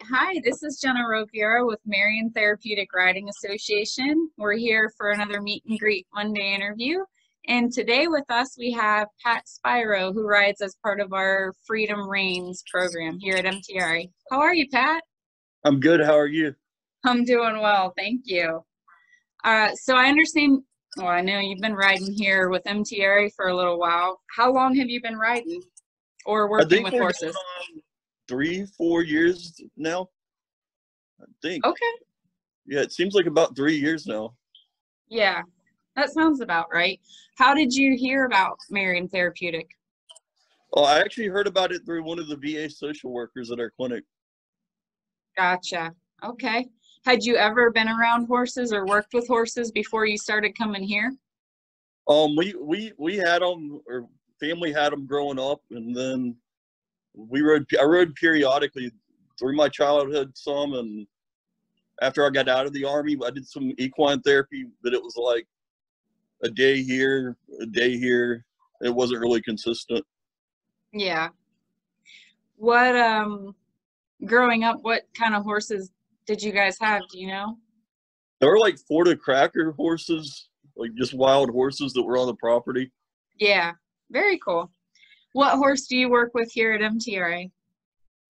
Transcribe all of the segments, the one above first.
Hi, this is Jenna Ropiera with Marion Therapeutic Riding Association. We're here for another meet and greet Monday interview. And today with us, we have Pat Spiro, who rides as part of our Freedom Reigns program here at MTRA. How are you, Pat? I'm good. How are you? I'm doing well, thank you. So I understand, well, I know you've been riding here with MTRA for a little while. How long have you been riding or I working think with we're horses? going on 3-4 years now. I think. Okay, Yeah, it seems like about 3 years now. yeah. That sounds about right. How did you hear about Marion Therapeutic? Oh, I actually heard about it through one of the VA social workers at our clinic. Gotcha. Okay. Had you ever been around horses or worked with horses before you started coming here? We had them, or family had them growing up, and then I rode periodically through my childhood some, and after I got out of the Army, I did some equine therapy, but it was like a day here, a day here. It wasn't really consistent. Yeah. What, growing up, what kind of horses did you guys have? Do you know? There were like Florida Cracker horses, like just wild horses that were on the property. Yeah. Very cool. What horse do you work with here at MTRA?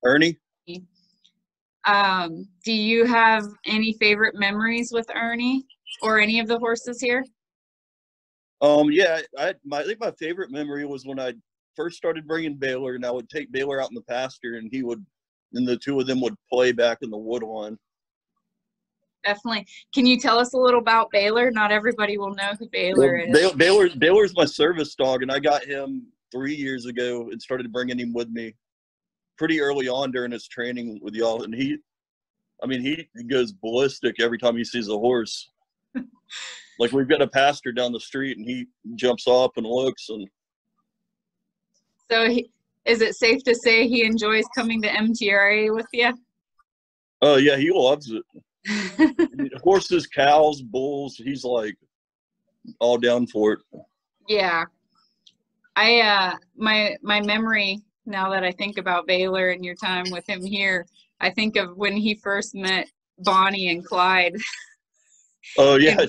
Ernie? Do you have any favorite memories with Ernie or any of the horses here? Yeah, I think my favorite memory was when I first started bringing Baylor, and I would take Baylor out in the pasture, and the two of them would play back in the wood lawn. Definitely. Can you tell us a little about Baylor? Not everybody will know who Well, Baylor is. Baylor's my service dog, and I got him 3 years ago and started bringing him with me pretty early on during his training with y'all. And he goes ballistic every time he sees a horse. Like, we've got a pasture down the street, and he jumps off and looks. And So is it safe to say he enjoys coming to MTRA with you? oh yeah, he loves it. Horses, cows, bulls, he's like all down for it. Yeah. My memory, now that I think about Baylor and your time with him here, I think of when he first met Bonnie and Clyde. Oh yeah,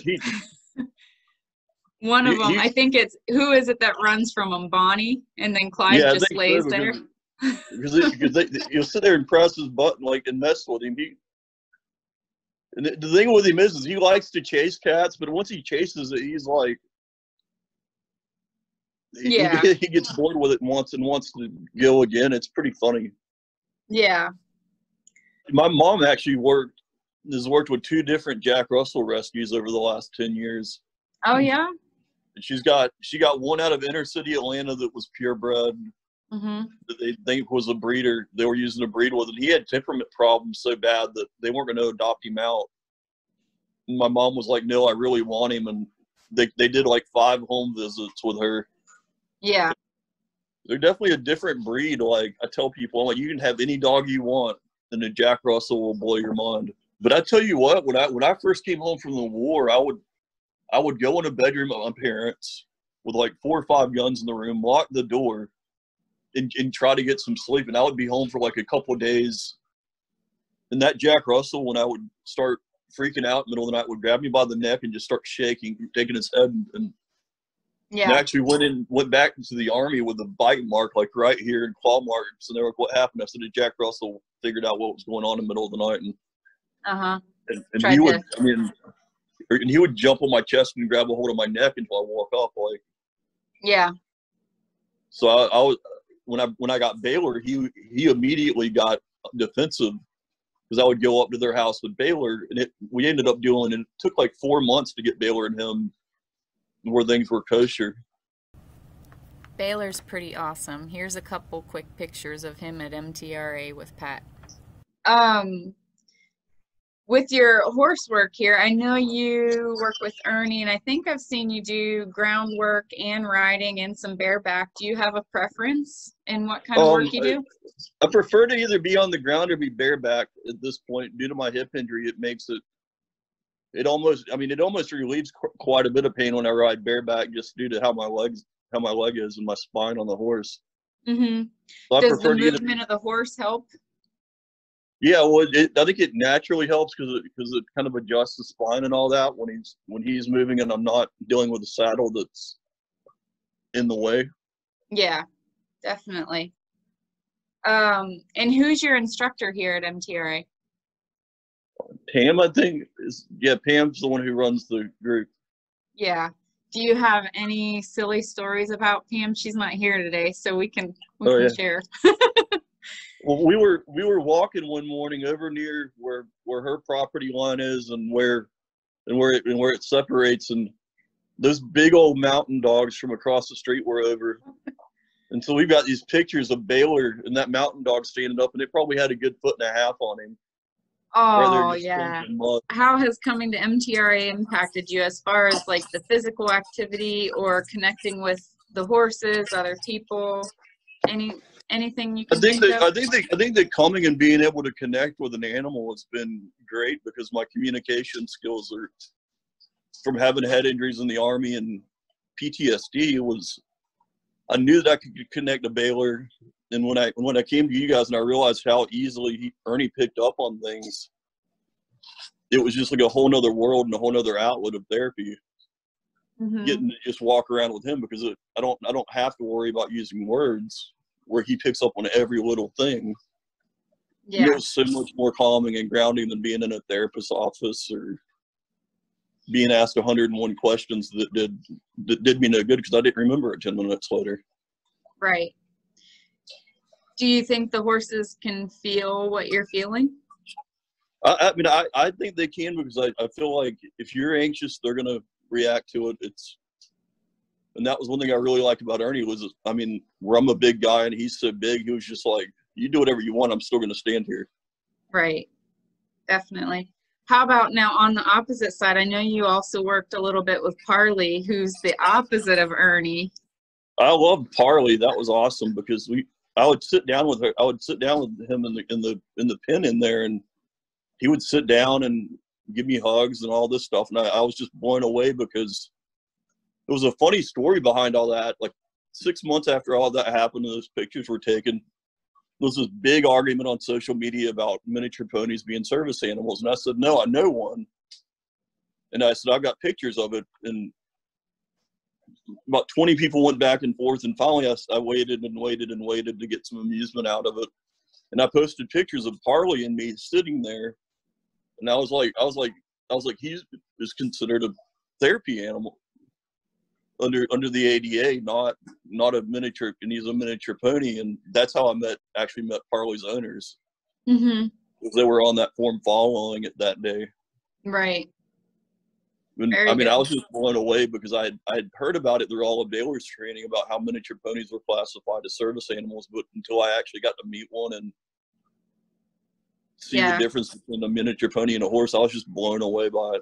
One of them, I think it's, who is it that runs from him? Bonnie, and then Clyde yeah, I just think so, lays there. because you'll sit there and press his button like and mess with him. And the thing with him is he likes to chase cats, but once he chases it, he's like, Yeah. he gets bored with it and wants to go again. It's pretty funny. Yeah. My mom actually has worked with 2 different Jack Russell rescues over the last 10 years. Oh yeah. And she got one out of inner city Atlanta that was purebred. Mm-hmm. That they think was a breeder. They were using a breed with, and he had temperament problems so bad that they weren't going to adopt him out. And my mom was like, "No, I really want him," and they did like 5 home visits with her. Yeah. They're definitely a different breed. Like, I tell people, I'm like, you can have any dog you want, and the Jack Russell will blow your mind. But I tell you what, when I first came home from the war, I would go in a bedroom of my parents with like 4 or 5 guns in the room, lock the door, and try to get some sleep. And I would be home for like a couple of days. And that Jack Russell, when I would start freaking out in the middle of the night, would grab me by the neck and just start shaking, taking his head, and actually went back into the Army with a bite mark like right here and claw marks. And they were like, "What happened?" I said, "The Jack Russell figured out what was going on in the middle of the night." And he would, and he would jump on my chest and grab a hold of my neck until I woke up. Like, yeah. So I was, when I got Baylor, he immediately got defensive because I would go up to their house with Baylor, and we ended up doing, and it took like 4 months to get Baylor and him where things were kosher. Baylor's pretty awesome. Here's a couple quick pictures of him at MTRA with Pat. With your horse work here, I know you work with Ernie, and I think I've seen you do groundwork and riding and some bareback. Do you have a preference in what kind of work you do? I prefer to either be on the ground or be bareback at this point. Due to my hip injury, it makes it almost relieves quite a bit of pain when I ride bareback, just due to how my leg is and my spine on the horse. Mm-hmm. So Does the movement of the horse help? Yeah, well, I think it naturally helps because it kind of adjusts the spine and all that when he's moving, and I'm not dealing with a saddle that's in the way. Yeah, definitely. And who's your instructor here at MTRA? Pam, I think Pam's the one who runs the group. Yeah. Do you have any silly stories about Pam? She's not here today, so we can share. Well, we were walking one morning over near where her property line is and where it separates, and those big old mountain dogs from across the street were over. And so we've got these pictures of Baylor and that mountain dog standing up, and it probably had a good 1.5 foot on him. Oh, yeah. How has coming to MTRA impacted you as far as like the physical activity or connecting with the horses, other people? Anything you can think of? I think that coming and being able to connect with an animal has been great because my communication skills are, from having head injuries in the Army and PTSD, I knew that I could connect to Baylor. And when I came to you guys and I realized how easily Ernie picked up on things, it was just like a whole nother world and a whole nother outlet of therapy. Mm-hmm. Getting to just walk around with him because I don't have to worry about using words, where he picks up on every little thing. Yeah. It was so much more calming and grounding than being in a therapist's office or being asked 101 questions that did me no good because I didn't remember it 10 minutes later. Right. Do you think the horses can feel what you're feeling? I mean, I think they can because I feel like if you're anxious, they're going to react to it. And that was one thing I really liked about Ernie was, I mean, where I'm a big guy and he's so big, he was just like, you do whatever you want, I'm still going to stand here. Right. Definitely. How about now on the opposite side? I know you also worked a little bit with Parley, who's the opposite of Ernie. I loved Parley. That was awesome because I would sit down with her. I would sit down with him in the pen in there, and he would sit down and give me hugs and all this stuff. And I was just blown away because it was a funny story behind all that. Like 6 months after all that happened and those pictures were taken, there was this big argument on social media about miniature ponies being service animals. And I said, no, I know one. And I said, I've got pictures of it. And about 20 people went back and forth. And finally I waited and waited and waited to get some amusement out of it. And I posted pictures of Parley and me sitting there. And I was like, he is considered a therapy animal under the ADA, not a miniature, and he's a miniature pony. And that's how I actually met Parley's owners. Mm-hmm. Because they were on that form following it that day. Right. And, I mean, I was just blown away because I'd heard about it through all of Baylor's training about how miniature ponies were classified as service animals, but until I actually got to meet one and see the difference between a miniature pony and a horse, I was just blown away by it.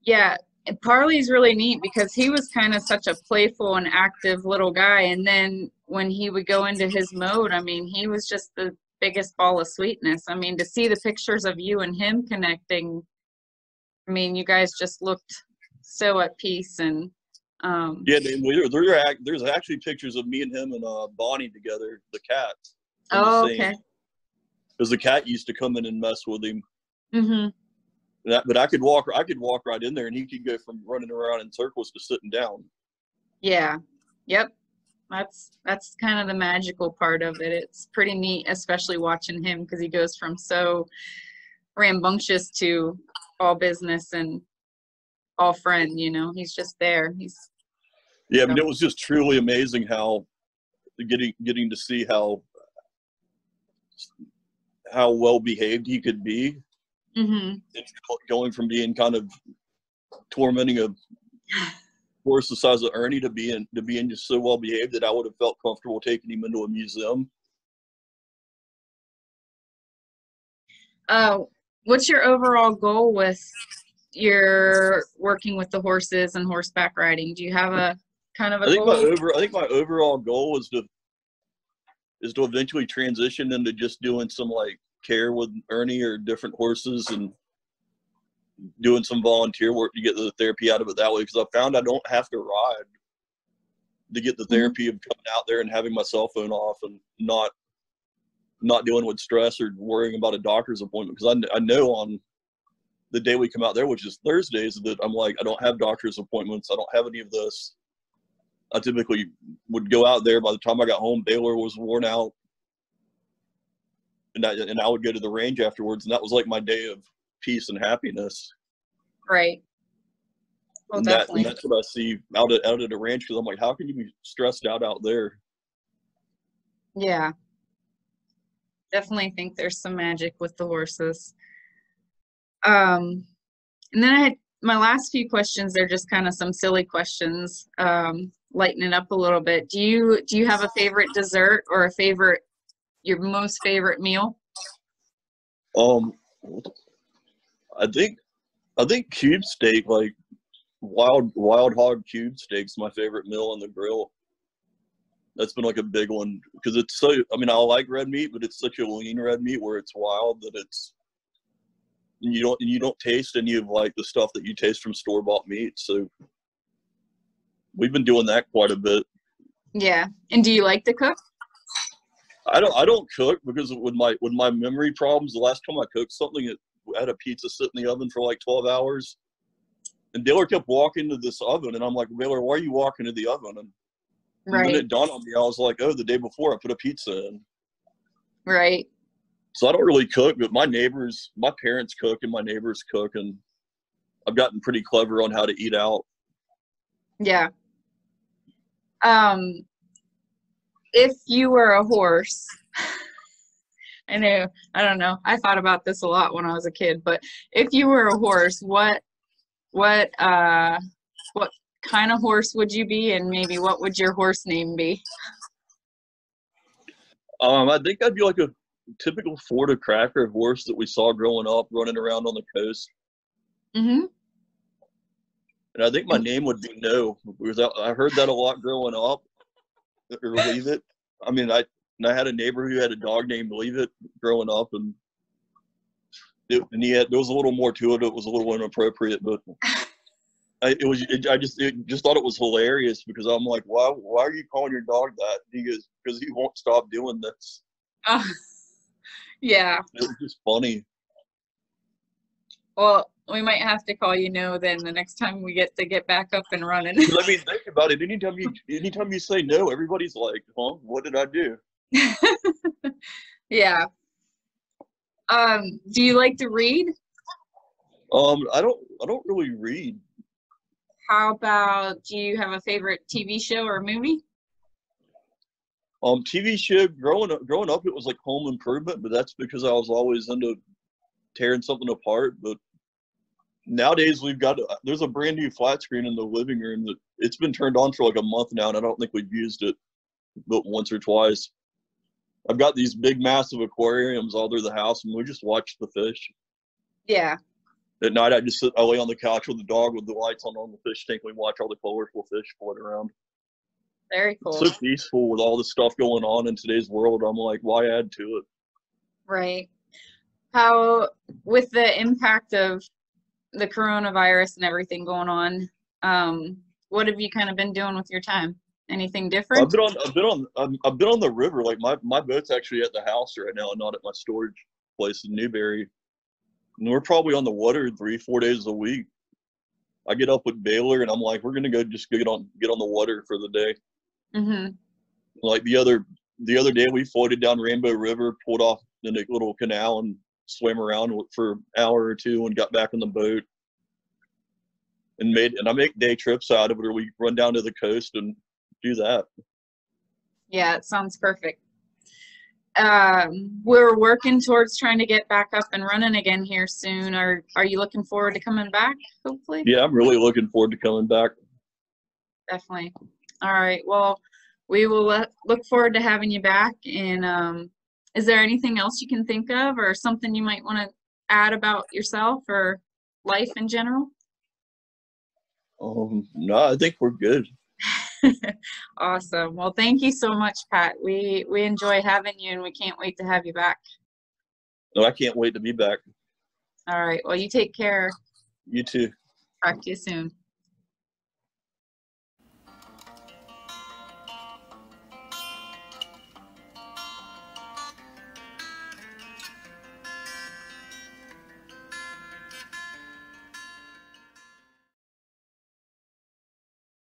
Yeah. And Parley's really neat because he was kind of such a playful and active little guy. And then when he would go into his mode, I mean, he was just the biggest ball of sweetness. I mean, to see the pictures of you and him connecting, I mean, you guys just looked so at peace. And yeah, there's actually pictures of me and him and Bonnie together, the cat. Oh, okay. Because the cat used to come in and mess with him. Mm-hmm. But I could walk right in there, and he could go from running around in circles to sitting down. Yeah. Yep. That's kind of the magical part of it. It's pretty neat, especially watching him because he goes from so rambunctious to all business and all friend. You know, he's just there. I mean, it was just truly amazing how getting to see how well behaved he could be. Mm-hmm. Going from being kind of tormenting a horse the size of Ernie to being just so well behaved that I would have felt comfortable taking him into a museum. What's your overall goal with your working with the horses and horseback riding? Do you have a kind of a goal? I think my overall goal is to eventually transition into just doing some like care with Ernie or different horses and doing some volunteer work to get the therapy out of it that way, because I found I don't have to ride to get the therapy of coming out there and having my cell phone off and not not dealing with stress or worrying about a doctor's appointment, because I know on the day we come out there, which is Thursdays, that I'm like, I don't have doctor's appointments. I don't have any of this. I typically would go out there. By the time I got home, Baylor was worn out. And I would go to the range afterwards. And that was like my day of peace and happiness. Right. Well, and definitely. That's what I see out at the ranch, because I'm like, how can you be stressed out there? Yeah. Definitely think there's some magic with the horses. And then I had my last few questions. They're just kind of some silly questions, lighten it up a little bit. Do you have a favorite dessert or your most favorite meal? I think cube steak, like wild hog cube steak's my favorite meal on the grill. That's been like a big one, because it's so, I mean, I like red meat, but it's such a lean red meat where it's wild that you don't taste any of like the stuff that you taste from store-bought meat. So we've been doing that quite a bit. Yeah. And do you like to cook? I don't cook, because with my memory problems, the last time I cooked something, I had a pizza sit in the oven for like 12 hours. And Baylor kept walking to this oven, and I'm like, Baylor, why are you walking to the oven? And Right. then it dawned on me, I was like, oh, the day before I put a pizza in. Right. So I don't really cook, but my parents cook and my neighbors cook, and I've gotten pretty clever on how to eat out. Yeah. If you were a horse, I don't know. I thought about this a lot when I was a kid, but if you were a horse, what kind of horse would you be, and maybe what would your horse name be? I think I'd be like a typical Florida cracker horse that we saw growing up, running around on the coast. Mm-hmm. And I think my name would be No, because I heard that a lot growing up, or Leave It. I mean, I had a neighbor who had a dog named Leave It growing up, and there was a little more to it. It was a little inappropriate, but I just thought it was hilarious, because I'm like, why are you calling your dog that? He goes, because he won't stop doing this. Yeah. It was just funny. Well, we might have to call you No then the next time we get back up and running. I mean, think about it. Anytime you say no, everybody's like, huh? What did I do? Yeah. Do you like to read? I don't really read. How about, do you have a favorite TV show or movie? TV show, growing up, it was like Home Improvement, but that's because I was always into tearing something apart. But nowadays there's a brand new flat screen in the living room that it's been turned on for like a month now, and I don't think we've used it but once or twice. I've got these big, massive aquariums all through the house, and we just watch the fish. Yeah. At night, I lay on the couch with the dog with the lights on the fish tank. We watch all the colorful fish float around. Very cool. It's so peaceful with all the stuff going on in today's world. I'm like, why add to it? Right. How, with the impact of the coronavirus and everything going on, what have you kind of been doing with your time? Anything different? I've been on the river. Like my boat's actually at the house right now and not at my storage place in Newberry. And we're probably on the water 3-4 days a week. I get up with Baylor, and I'm like, we're gonna go get on the water for the day. Mm-hmm. Like the other day, we floated down Rainbow River, pulled off in a little canal, and swam around for an hour or two, and got back in the boat. And I make day trips out of it, or we run down to the coast and do that. Yeah, it sounds perfect. We're working towards trying to get back up and running again here soon. Are you looking forward to coming back, hopefully? Yeah, I'm really looking forward to coming back. Definitely. All right. Well, we will look forward to having you back. And is there anything else you can think of, or something you might want to add about yourself or life in general? No, I think we're good. Awesome. Well, thank you so much, Pat. We enjoy having you, and we can't wait to have you back. No, I can't wait to be back. All right. Well, you take care. You too. Talk to you soon.